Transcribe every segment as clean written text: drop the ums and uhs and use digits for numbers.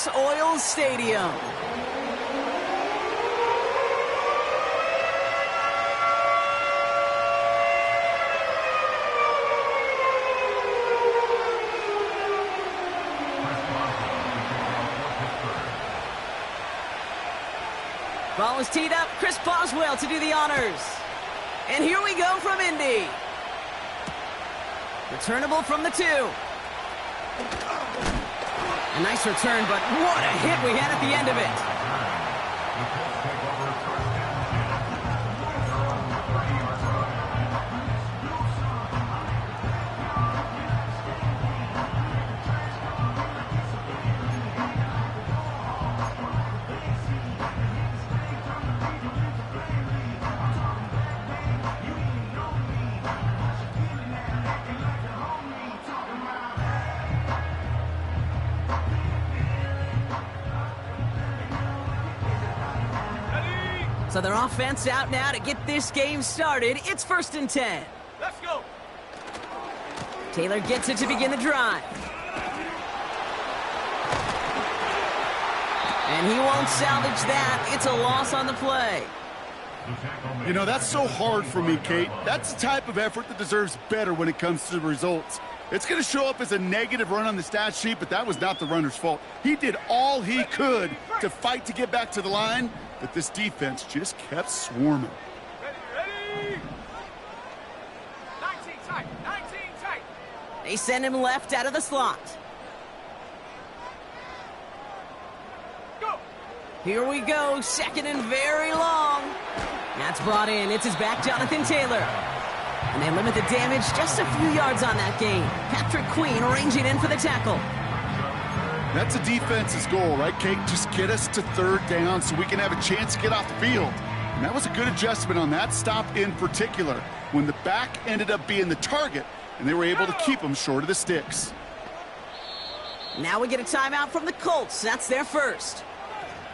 Lucas Oil Stadium. Ball is teed up. Chris Boswell to do the honors. And here we go from Indy. Returnable from the 2. A nice return, but what a hit we had at the end of it. So their offense out now to get this game started. It's 1st and 10. Let's go. Taylor gets it to begin the drive. And he won't salvage that. It's a loss on the play. You know, that's so hard for me, Kate. That's the type of effort that deserves better when it comes to the results. It's going to show up as a negative run on the stat sheet, but that was not the runner's fault. He did all he could to fight to get back to the line, but this defense just kept swarming. Ready. 19 tight. They send him left out of the slot. Go. Here we go, 2nd and very long. That's brought in. It's his back, Jonathan Taylor. And they limit the damage just a few yards on that gain. Patrick Queen ranging in for the tackle. That's a defense's goal, right, Kate? Just get us to 3rd down so we can have a chance to get off the field. And that was a good adjustment on that stop in particular, when the back ended up being the target, and they were able to keep him short of the sticks. Now we get a timeout from the Colts. That's their first.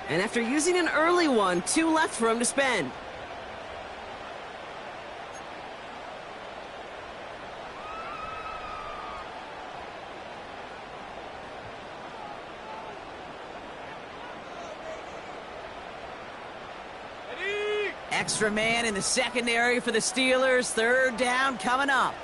And after using an early one, 2 left for him to spend. Extra man in the secondary for the Steelers. 3rd down coming up.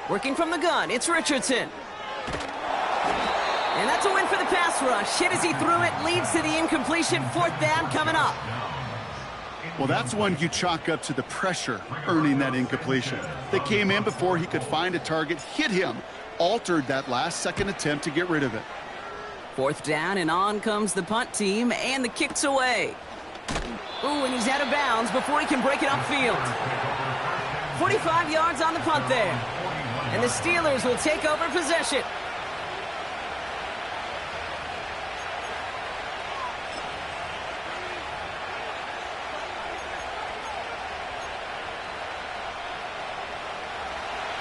Working from the gun, it's Richardson. And that's a win for the pass rush. Hit as he threw it, leads to the incompletion. 4th down coming up. Well, that's one you chalk up to the pressure earning that incompletion. They came in before he could find a target, hit him, altered that last-second attempt to get rid of it. 4th down, and on comes the punt team, and the kick's away. Ooh, and he's out of bounds before he can break it upfield. 45 yards on the punt there. And the Steelers will take over possession.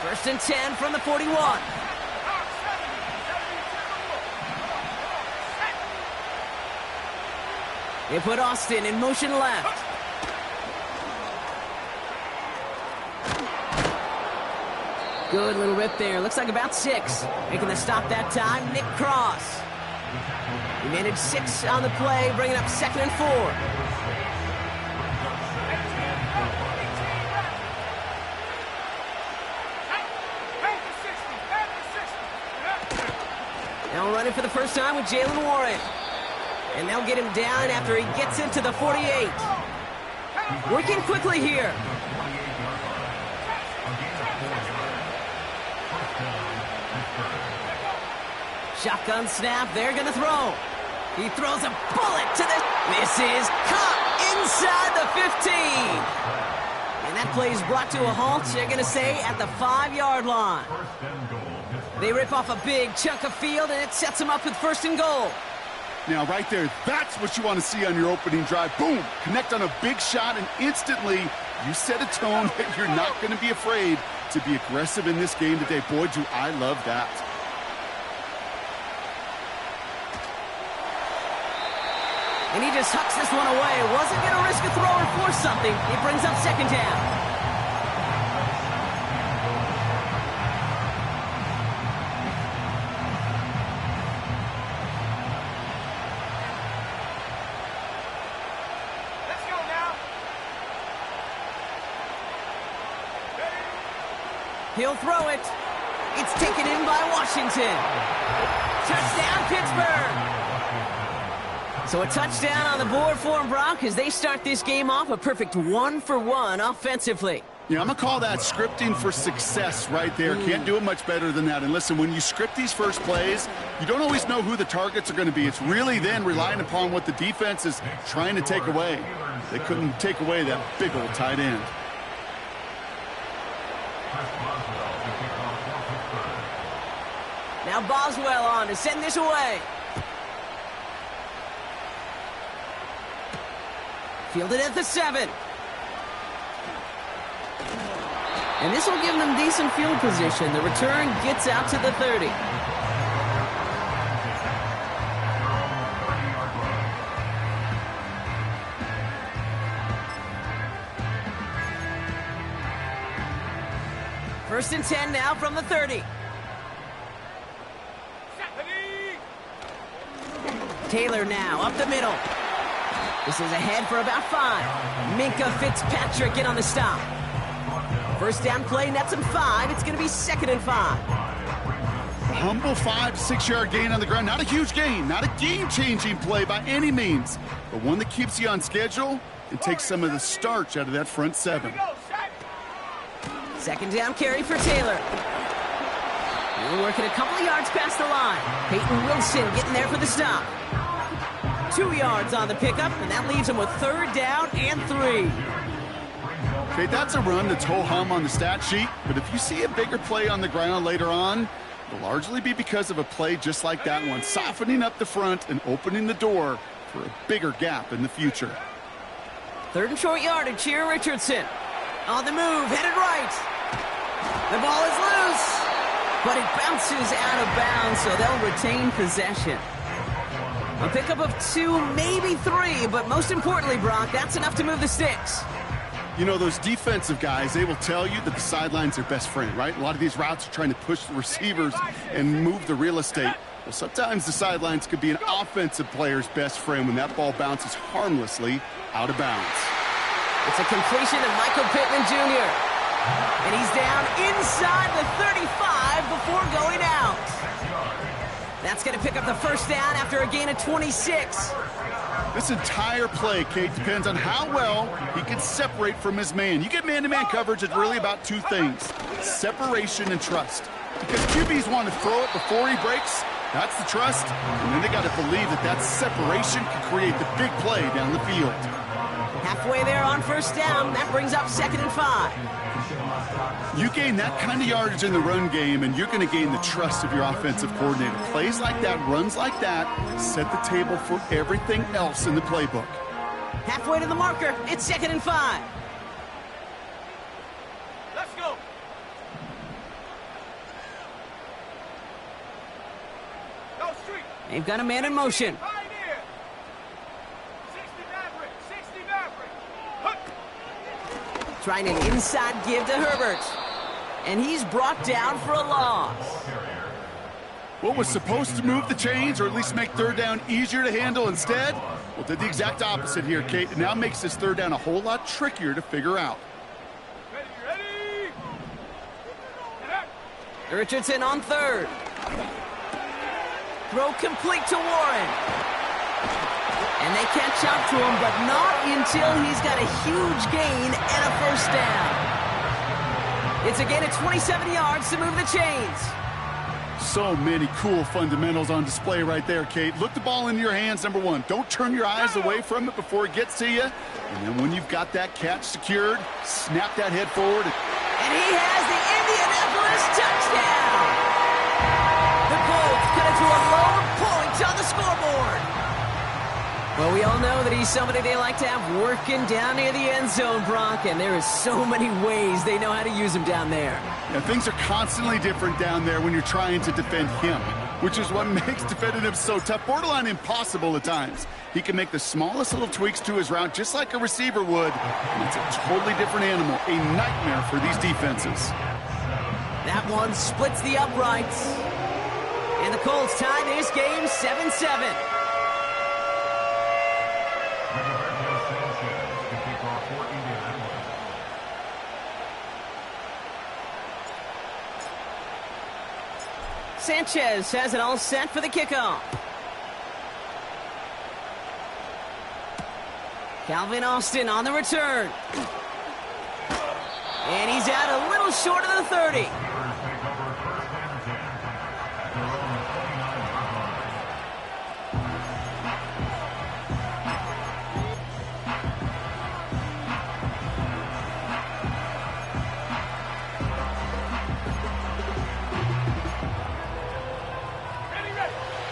First and 10 from the 41. They put Austin in motion left. Good little rip there. Looks like about 6. Making the stop that time, Nick Cross. He managed 6 on the play, bringing up 2nd and 4. Now running for the first time with Jalen Warren. And they'll get him down after he gets into the 48. Working quickly here. Shotgun snap, they're going to throw. He throws a bullet to the... This is caught inside the 15. And that play is brought to a halt, they're going to say, at the 5-yard line. They rip off a big chunk of field, and it sets them up with 1st and goal. Now, right there, that's what you want to see on your opening drive. Boom! Connect on a big shot, and instantly you set a tone that you're not going to be afraid to be aggressive in this game today. Boy, do I love that. And he just hucks this one away. Wasn't going to risk a throw or force something. It brings up 2nd down. He'll throw it. It's taken in by Washington. Touchdown, Pittsburgh. So a touchdown on the board for them, Brock, as they start this game off a perfect 1-for-1 offensively. Yeah, I'm going to call that scripting for success right there. Can't do it much better than that. And listen, when you script these first plays, you don't always know who the targets are going to be. It's really then relying upon what the defense is trying to take away. They couldn't take away that big old tight end. Now Boswell on to send this away. Fielded at the 7. And this will give them decent field position. The return gets out to the 30. First and 10 now from the 30. Taylor now up the middle. This is ahead for about 5. Minka Fitzpatrick in on the stop. First down play, nets him 5. It's going to be 2nd and 5. Humble 5 to 6-yard gain on the ground. Not a huge gain, not a game-changing play by any means, but one that keeps you on schedule and takes some of the starch out of that front 7. Second down carry for Taylor. We're working a couple of yards past the line. Peyton Wilson getting there for the stop. 2 yards on the pickup, and that leaves him with 3rd down and 3. Okay, that's a run that's ho-hum on the stat sheet, but if you see a bigger play on the ground later on, it'll largely be because of a play just like that one, softening up the front and opening the door for a bigger gap in the future. 3rd and short yardage here, Richardson. On the move, headed right. The ball is loose, but it bounces out of bounds, so they'll retain possession. A pickup of 2, maybe 3, but most importantly, Brock, that's enough to move the sticks. You know, those defensive guys, they will tell you that the sideline's their best friend, right? A lot of these routes are trying to push the receivers and move the real estate. Well, sometimes the sidelines could be an offensive player's best friend when that ball bounces harmlessly out of bounds. It's a completion to Michael Pittman Jr. And he's down inside the 35 before going out. That's going to pick up the first down after a gain of 26. This entire play, Kate, depends on how well he can separate from his man. You get man-to-man coverage, it's really about 2 things, separation and trust. Because QBs want to throw it before he breaks, that's the trust, and then they got to believe that that separation can create the big play down the field. Halfway there on first down, that brings up 2nd and 5. You gain that kind of yardage in the run game, and you're going to gain the trust of your offensive coordinator. Plays like that, runs like that, set the table for everything else in the playbook. Halfway to the marker, it's 2nd and 5. Let's go. Go street. They've got a man in motion. Pioneer. 60 Maverick. Hook. Trying an inside give to Herbert. And he's brought down for a loss. What was supposed to move the chains, or at least make 3rd down easier to handle instead? Well, did the exact opposite here, Kate. It now makes this 3rd down a whole lot trickier to figure out. Ready. Richardson on 3rd. Throw complete to Warren. And they catch up to him, but not until he's got a huge gain and a first down. It's a gain of 27 yards to move the chains. So many cool fundamentals on display right there, Kate. Look the ball into your hands, number 1. Don't turn your eyes away from it before it gets to you. And then when you've got that catch secured, snap that head forward. And he has the Indianapolis touchdown. The Colts cut it to a lone point on the scoreboard. Well, we all know that he's somebody they like to have working down near the end zone, Brock, and there is so many ways they know how to use him down there. Yeah, things are constantly different down there when you're trying to defend him, which is what makes defending him so tough, borderline impossible at times. He can make the smallest little tweaks to his route just like a receiver would, and it's a totally different animal, a nightmare for these defenses. That one splits the uprights. And the Colts tie this game 7-7. Sanchez has it all set for the kickoff. Calvin Austin on the return. And he's out a little short of the 30.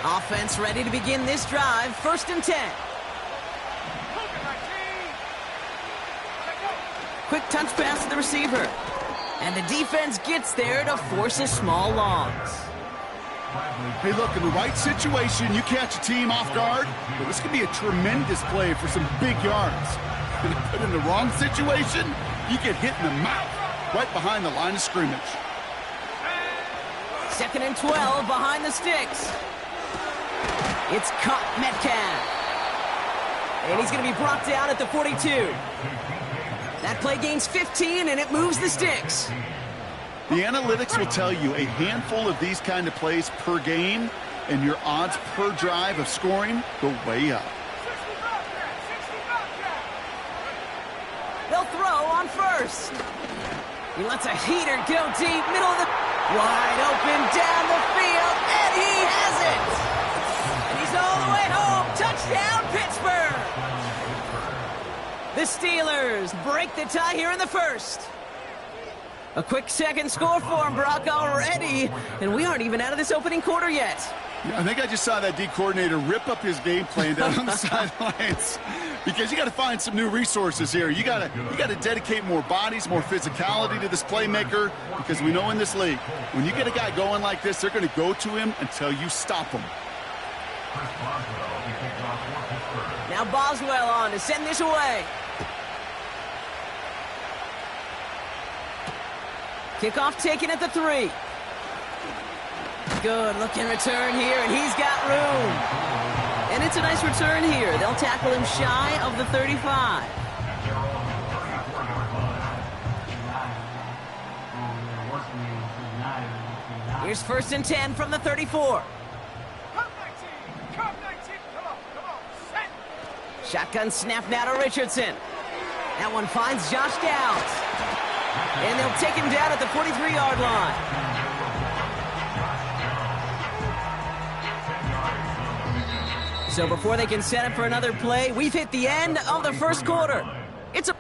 Offense ready to begin this drive. 1st and 10. Quick touch pass to the receiver. And the defense gets there to force a small loss. Hey, look, in the right situation, you catch a team off guard, but this could be a tremendous play for some big yards. But in the wrong situation, you get hit in the mouth right behind the line of scrimmage. 2nd and 12 behind the sticks. It's caught Metcalf. And he's going to be brought down at the 42. That play gains 15, and it moves the sticks. The analytics will tell you a handful of these kind of plays per game, and your odds per drive of scoring go way up. They'll throw on 1st. He lets a heater go deep, middle of the... Wide open down the field, and he has it! And he's all the way home. Touchdown, Pittsburgh! The Steelers break the tie here in the 1st. A quick second score for him, Brock, already. And we aren't even out of this opening quarter yet. I think I just saw that D coordinator rip up his game plan down on the sidelines, because you got to find some new resources here. You got to dedicate more bodies, more physicality to this playmaker, because we know in this league, when you get a guy going like this, they're going to go to him until you stop him. Now Boswell on to send this away. Kickoff taken at the 3. Good looking return here, and he's got room. And it's a nice return here. They'll tackle him shy of the 35. Here's 1st and 10 from the 34. Shotgun snap now to Richardson. That one finds Josh Downs. And they'll take him down at the 43-yard line. So before they can set up for another play, we've hit the end of the 1st quarter. It's a...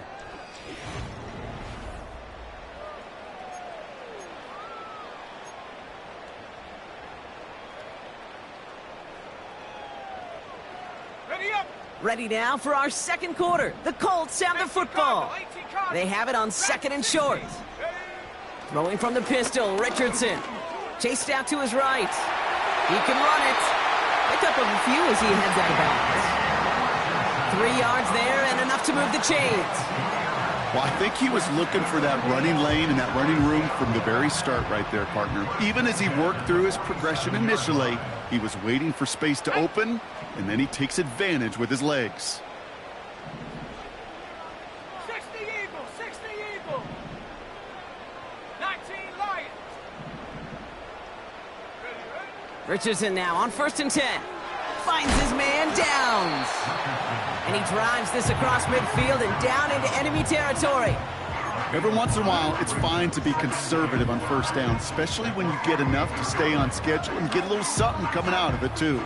Ready now for our 2nd quarter. The Colts have the football. They have it on 2nd and short. Throwing from the pistol, Richardson. Chased out to his right. He can run it. Pick up a few as he heads out of bounds. 3 yards there and enough to move the chains. Well, I think he was looking for that running lane and that running room from the very start right there, partner. Even as he worked through his progression initially, he was waiting for space to open, and then he takes advantage with his legs. 60 Eagles, 60 Eagles. 19 Lions. Richardson now on 1st and 10. Finds his man, Downs. And he drives this across midfield and down into enemy territory. Every once in a while, it's fine to be conservative on 1st down, especially when you get enough to stay on schedule and get a little something coming out of it, too.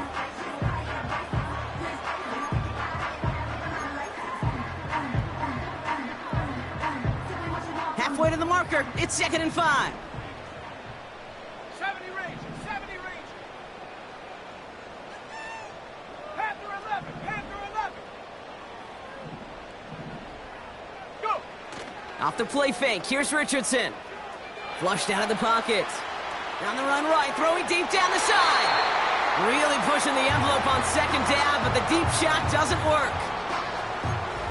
Halfway to the marker. It's 2nd and 5. 70 range, 70 range. Panther 11, Panther 11. Go. Off the play fake. Here's Richardson. Flushed out of the pocket. Down the run right. Throwing deep down the side. Really pushing the envelope on 2nd down, but the deep shot doesn't work.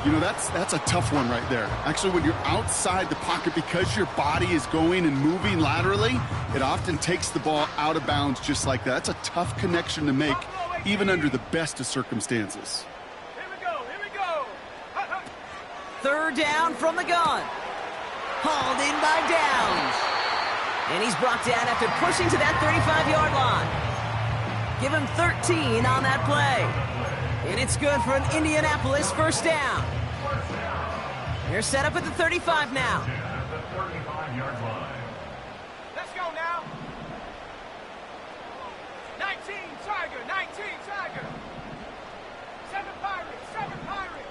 You know, that's a tough one right there. Actually, when you're outside the pocket, because your body is going and moving laterally, it often takes the ball out of bounds just like that. That's a tough connection to make, even under the best of circumstances. Here we go, here we go. 3rd down from the gun. Hauled in by Downs. And he's brought down after pushing to that 35-yard line. Give him 13 on that play. And it's good for an Indianapolis first down. They're set up at the 35 now. Let's go now. 19 Tiger, 19 Tiger. 7 Pirates, 7 Pirates.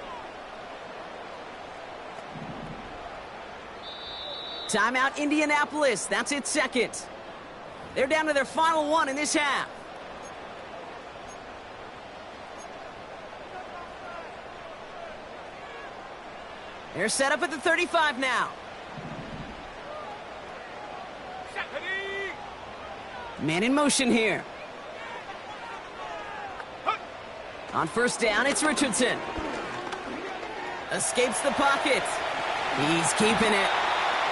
Timeout Indianapolis. That's its second. They're down to their final one in this half. They're set up at the 35 now. Man in motion here. On first down, it's Richardson. Escapes the pocket. He's keeping it.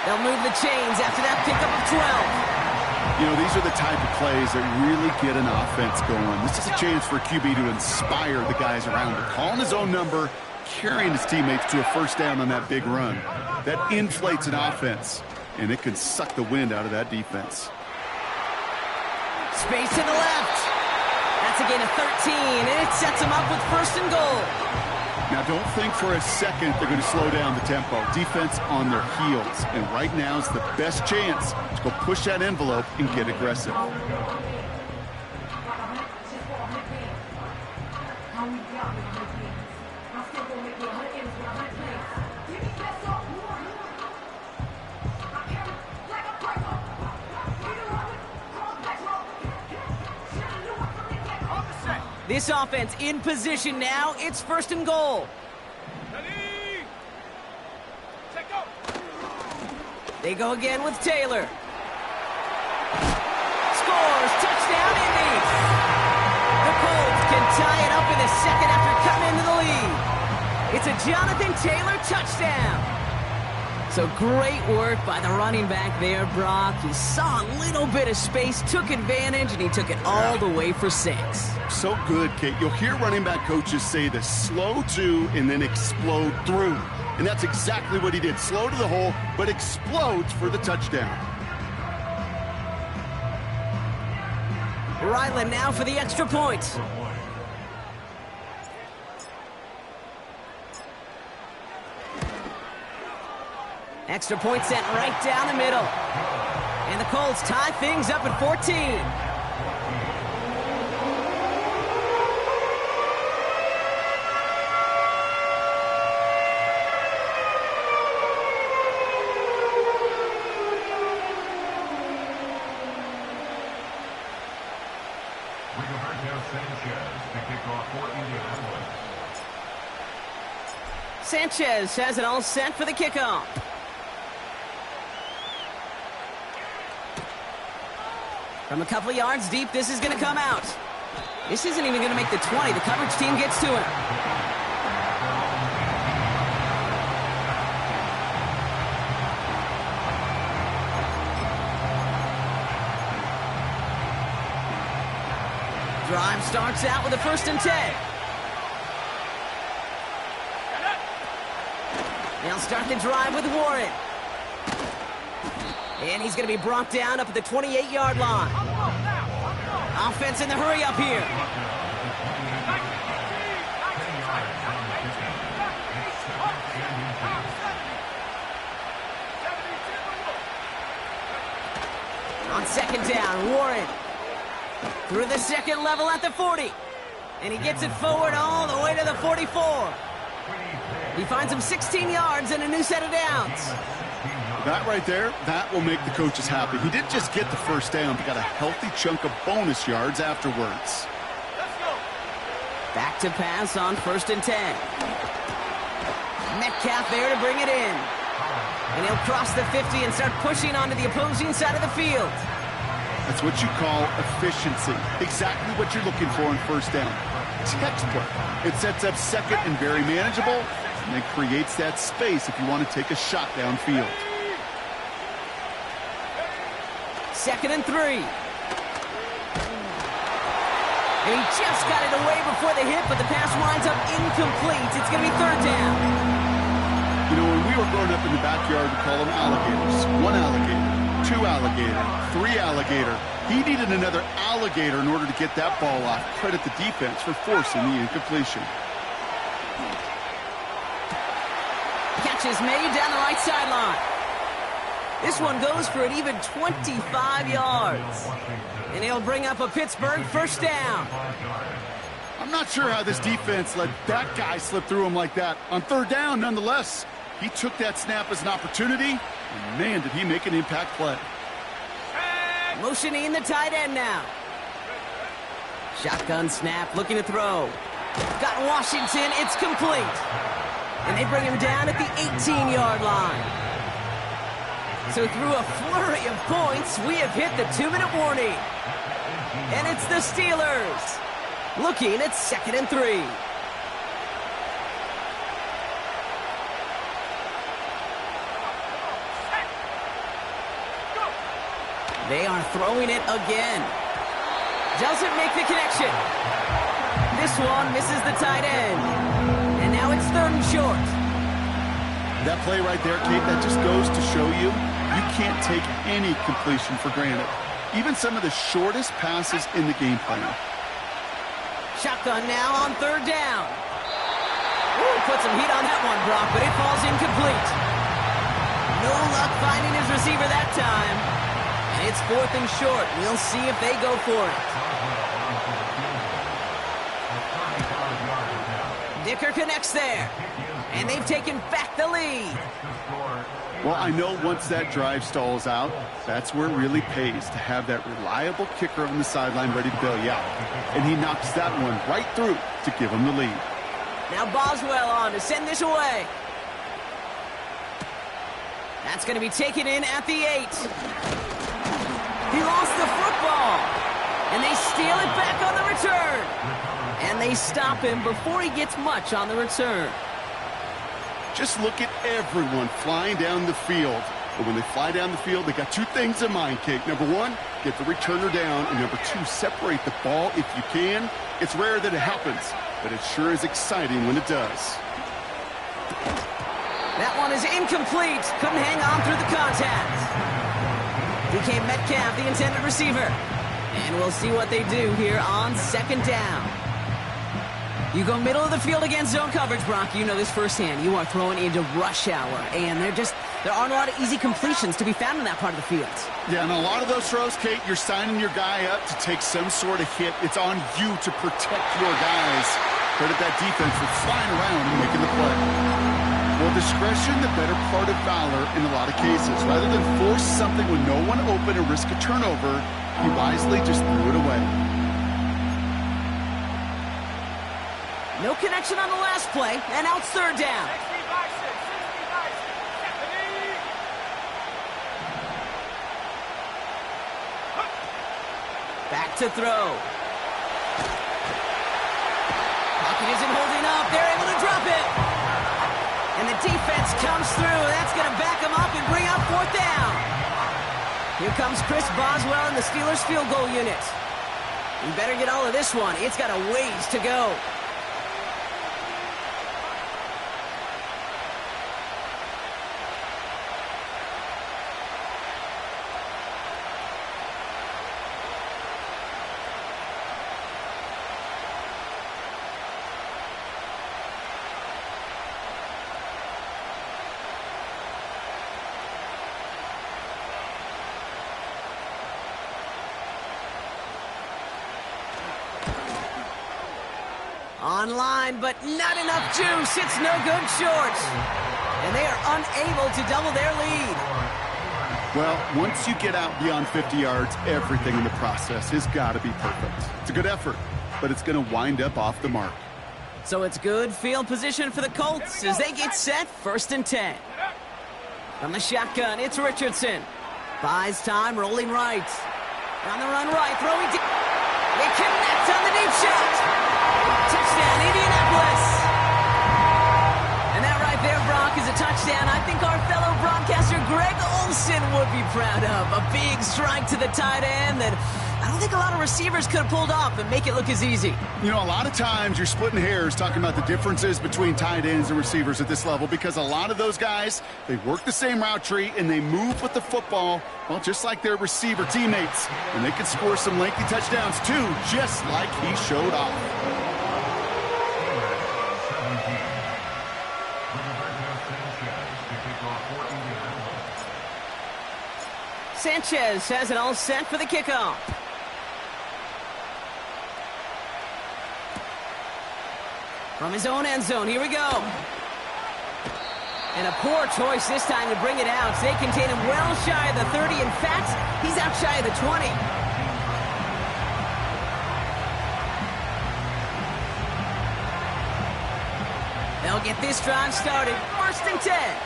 They'll move the chains after that pickup of 12. You know, these are the type of plays that really get an offense going. This is a chance for QB to inspire the guys around him. Calling his own number, carrying his teammates to a first down on that big run. That inflates an offense, and it can suck the wind out of that defense. Space to the left. That's a gain of 13, and it sets him up with first and goal. Now, don't think for a second they're going to slow down the tempo. Defense on their heels, and right now is the best chance to go push that envelope and get aggressive. This offense in position now. It's first and goal. Ready? Set go. They go again with Taylor. Scores. Touchdown, Indy. The Colts can tie it up in the second after cutting into the lead. It's a Jonathan Taylor touchdown. So great work by the running back there, Brock. He saw a little bit of space, took advantage, and he took it all the way for 6. So good, Kate. You'll hear running back coaches say this: slow to and then explode through. And that's exactly what he did. Slow to the hole, but explodes for the touchdown. Ryland now for the extra point. Extra point sent right down the middle. And the Colts tie things up at 14. Sanchez has it all set for the kickoff. From a couple of yards deep, this is going to come out. This isn't even going to make the 20. The coverage team gets to him. Drive starts out with a 1st and 10. They'll start the drive with Warren. And he's going to be brought down up at the 28-yard line. Offense in the hurry up here. On second down, Warren through the second level at the 40. And he gets it forward all the way to the 44. He finds him 16 yards and a new set of downs. That right there, that will make the coaches happy. He didn't just get the first down, but got a healthy chunk of bonus yards afterwards. Let's go. Back to pass on 1st and 10. Metcalf there to bring it in. And he'll cross the 50 and start pushing onto the opposing side of the field. That's what you call efficiency. Exactly what you're looking for on first down. Textbook. It sets up second and very manageable, and it creates that space if you want to take a shot downfield. 2nd and 3. And he just got it away before the hit, but the pass winds up incomplete. It's going to be 3rd down. You know, when we were growing up in the backyard, we call them alligators. One alligator. 2 alligator, 3 alligator. He needed another alligator in order to get that ball off. Credit the defense for forcing the incompletion. Catch is made down the right sideline. This one goes for an even 25 yards. And he'll bring up a Pittsburgh first down. I'm not sure how this defense let that guy slip through him like that. On 3rd down, nonetheless, he took that snap as an opportunity, and man, did he make an impact play. Motioning the tight end now. Shotgun snap, looking to throw. Got Washington, it's complete. And they bring him down at the 18-yard line. So through a flurry of points, we have hit the 2-minute warning. And it's the Steelers looking at 2nd and 3. They are throwing it again. Doesn't make the connection. This one misses the tight end. And now it's 3rd and short. That play right there, Kate, that just goes to show you can't take any completion for granted. Even some of the shortest passes in the game plan. Shotgun now on 3rd down. Ooh, put some heat on that one, Brock, but it falls incomplete. No luck finding his receiver that time. And it's 4th and short. We'll see if they go for it. Dicker connects there. And they've taken back the lead. Well, I know once that drive stalls out, that's where it really pays to have that reliable kicker on the sideline ready to bail you out. And he knocks that one right through to give him the lead. Now Boswell on to send this away. That's going to be taken in at the 8. He lost the football. And they steal it back on the return. And they stop him before he gets much on the return. Just look at everyone flying down the field. But when they fly down the field, they got 2 things in mind, Kate. Number 1, get the returner down. And number 2, separate the ball if you can. It's rare that it happens, but it sure is exciting when it does. That one is incomplete. Couldn't hang on through the contact. DK Metcalf, the intended receiver. And we'll see what they do here on 2nd down. You go middle of the field against zone coverage, Brock. You know this firsthand. You are throwing into rush hour, and there aren't a lot of easy completions to be found in that part of the field. Yeah, and a lot of those throws, Kate, you're signing your guy up to take some sort of hit. It's on you to protect your guys. Credit that defense for flying around and making the play. Well, discretion, the better part of valor in a lot of cases. Rather than force something with no one open and risk a turnover, he wisely just threw it away. No connection on the last play, and now it's 3rd down. Back to throw. Pocket isn't holding up. They're able to drop it. And the defense comes through. That's going to back them up and bring up 4th down. Here comes Chris Boswell and the Steelers field goal unit. You better get all of this one. It's got a ways to go. Online, but not enough juice. It's no good short. And they are unable to double their lead. Well, once you get out beyond 50 yards, everything in the process has got to be perfect. It's a good effort, but it's going to wind up off the mark. So it's good field position for the Colts as they get set 1st and 10. From the shotgun, it's Richardson. Buys time, rolling right. On the run right, throwing deep. They connect on the deep shot. Touchdown, Indianapolis. And that right there, Brock, is a a touchdown I think our fellow broadcaster Greg Olson would be proud of. A big strike to the tight end that I don't think a lot of receivers could have pulled off and make it look as easy. You know, a lot of times you're splitting hairs talking about the differences between tight ends and receivers at this level because a lot of those guys, they work the same route tree and they move with the football, well, just like their receiver teammates. And they can score some lengthy touchdowns too, just like he showed off. Sanchez has it all set for the kickoff. From his own end zone, here we go. And a poor choice this time to bring it out. They contain him well shy of the 30. In fact, he's out shy of the 20. They'll get this drive started. 1st and 10.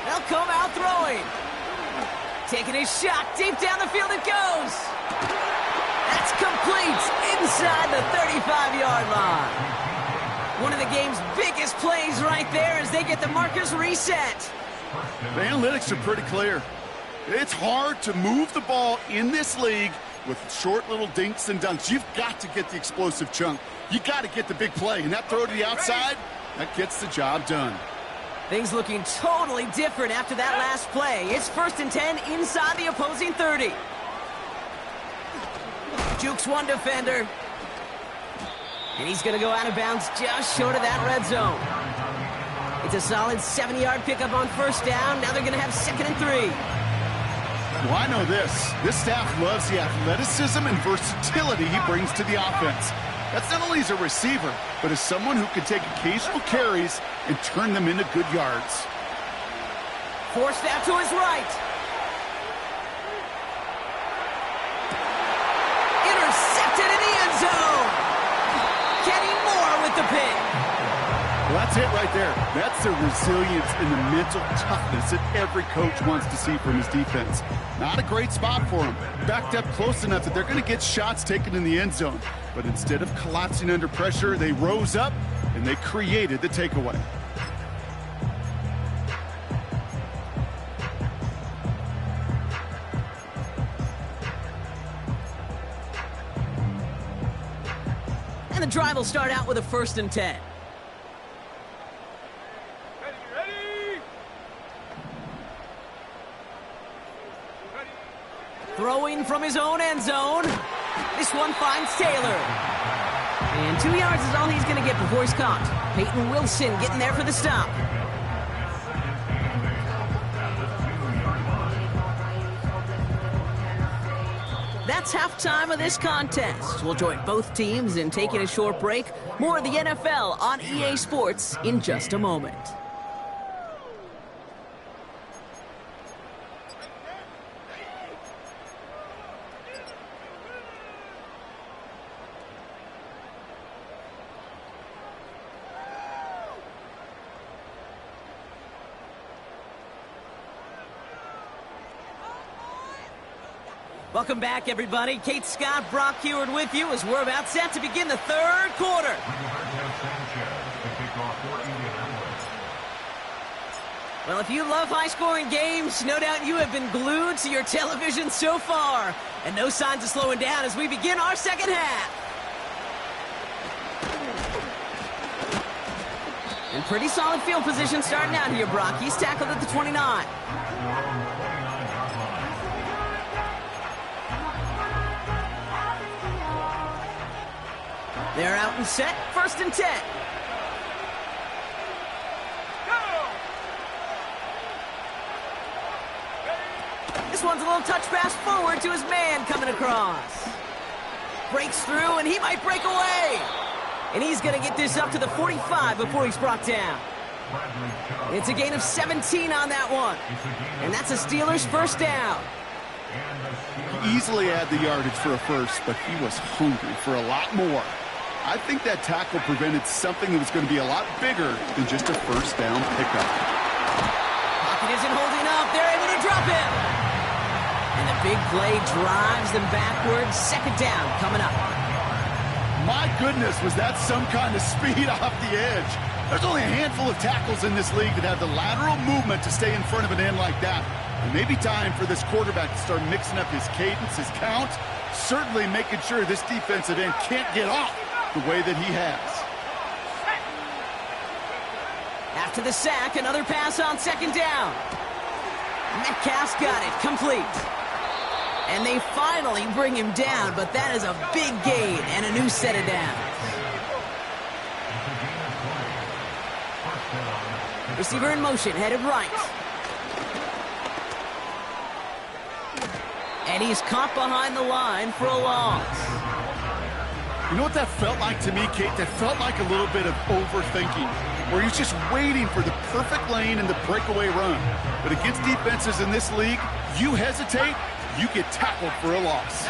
They'll come out throwing. Taking his shot. Deep down the field it goes. That's complete inside the 35-yard line. One of the game's biggest plays right there as they get the markers reset. The analytics are pretty clear. It's hard to move the ball in this league with short little dinks and dunks. You've got to get the explosive chunk. You got to get the big play. And that throw to the outside, that gets the job done. Things looking totally different after that last play. It's 1st and 10 inside the opposing 30. Jukes one defender. And he's going to go out of bounds just short of that red zone. It's a solid 70-yard pickup on 1st down. Now they're going to have 2nd and 3. Well, I know this. This staff loves the athleticism and versatility he brings to the offense. That's not only as a receiver, but as someone who can take occasional carries and turn them into good yards. Forced out to his right. Intercepted in the end zone. Kenny Moore with the pick. Well, that's it right there. That's the resilience and the mental toughness that every coach wants to see from his defense. Not a great spot for him. Backed up close enough that they're going to get shots taken in the end zone. But instead of collapsing under pressure, they rose up and they created the takeaway. And the drive will start out with a 1st and 10. Throwing from his own end zone. This one finds Taylor. And 2 yards is all he's going to get before he's caught. Peyton Wilson getting there for the stop. That's halftime of this contest. We'll join both teams in taking a short break. More of the NFL on EA Sports in just a moment. Welcome back, everybody. Kate Scott, Brock Heward with you as we're about set to begin the 3rd quarter. Well, if you love high-scoring games, no doubt you have been glued to your television so far. And no signs of slowing down as we begin our 2nd half. And pretty solid field position starting out here, Brock. He's tackled at the 29. They're out and set. 1st and 10. This one's a little touch pass forward to his man coming across. Breaks through, and he might break away. And he's going to get this up to the 45 before he's brought down. It's a gain of 17 on that one. And that's a Steelers 1st down. He easily had the yardage for a first, but he was hungry for a lot more. I think that tackle prevented something that was going to be a lot bigger than just a 1st down pickup. Pocket isn't holding up. They're able to drop him. And the big play drives them backwards. 2nd down coming up. My goodness, was that some kind of speed off the edge. There's only a handful of tackles in this league that have the lateral movement to stay in front of an end like that. It may be time for this quarterback to start mixing up his cadence, his count, certainly making sure this defensive end can't get off the way that he has. After the sack, another pass on second down. Metcalf's got it, complete. And they finally bring him down, but that is a big gain and a new set of downs. Receiver in motion, headed right. And he's caught behind the line for a loss. You know what that felt like to me, Kate? That felt like a little bit of overthinking, where he's just waiting for the perfect lane and the breakaway run. But against defenses in this league, you hesitate, you get tackled for a loss.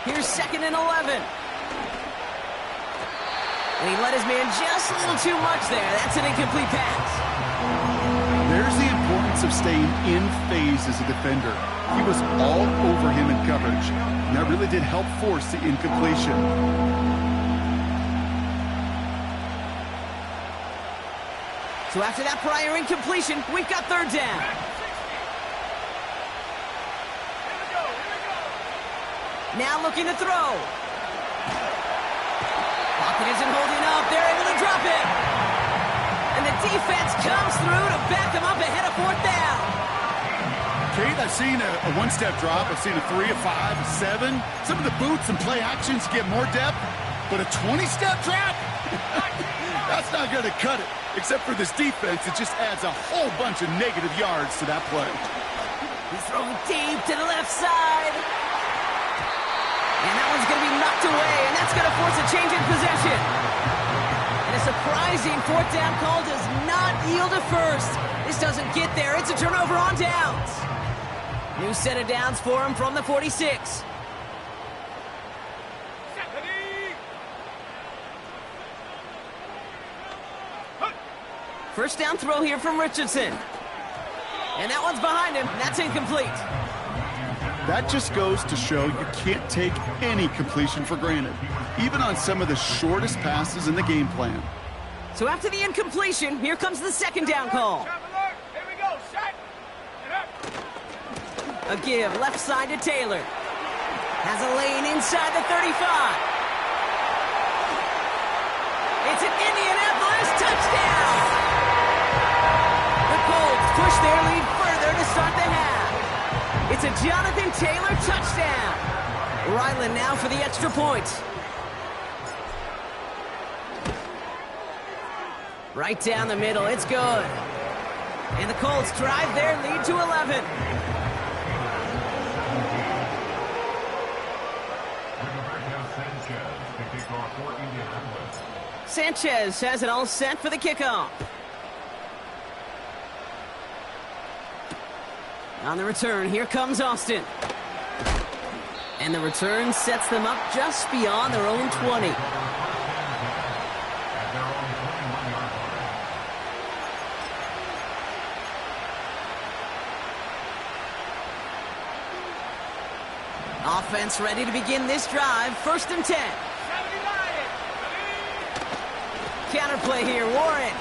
Here's 2nd and 11. And he let his man just a little too much there. That's an incomplete pass. There's the importance of staying in phase as a defender. He was all over him in coverage, and that really did help force the incompletion. So after that prior incompletion, we've got 3rd down. Now looking to throw. Pocket isn't holding up. They're able to drop it. And the defense comes through to back them up ahead of 4th down. Kate, I've seen a one-step drop. I've seen a 3, a 5, a 7. Some of the boots and play actions get more depth, but a 20-step drop? That's not going to cut it. Except for this defense, it just adds a whole bunch of negative yards to that play. He's throwing deep to the left side. And that one's going to be knocked away, and that's going to force a change in possession. And a surprising 4th down call does not yield a first. This doesn't get there. It's a turnover on downs. New set of downs for him from the 46. First down throw here from Richardson. And that one's behind him. That's incomplete. That just goes to show you can't take any completion for granted, even on some of the shortest passes in the game plan. So after the incompletion, here comes the 2nd down call. Here we go, set. A give left side to Taylor. Has a lane inside the 35. It's an Indianapolis touchdown. The Colts push their lead further to start the half. It's a Jonathan Taylor touchdown. Ryland now for the extra point. Right down the middle, it's good. And the Colts drive their lead to 11. Sanchez has it all set for the kickoff. On the return, here comes Austin. And the return sets them up just beyond their own 20. Offense ready to begin this drive. 1st and 10. Counterplay here, Warren.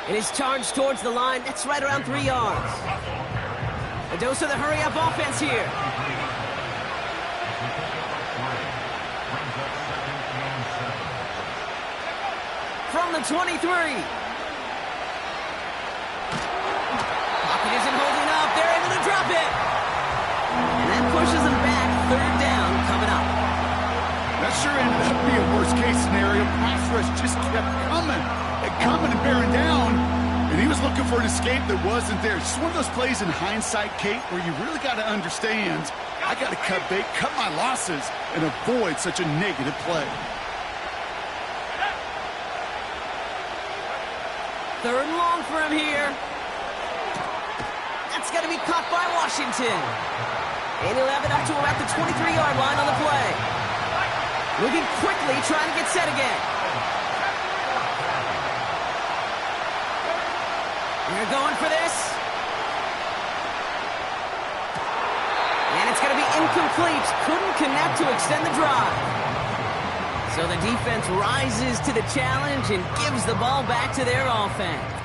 It is charged towards the line. That's right around 3 yards. A dose of the hurry-up offense here. From the 23. Pocket isn't holding up. They're able to drop it. And that pushes them back. 3rd down coming up. That sure ended up being worst-case scenario. Pass rush just kept coming and bearing down, and he was looking for an escape that wasn't there. Just one of those plays in hindsight, Kate, where you really got to understand, I got to cut bait, cut my losses, and avoid such a negative play. 3rd and long for him here. That's got to be caught by Washington. And he'll have it up to about the 23-yard line on the play. Moving quickly, trying to get set again. They're going for this. incomplete. Couldn't connect to extend the drive. So the defense rises to the challenge and gives the ball back to their offense.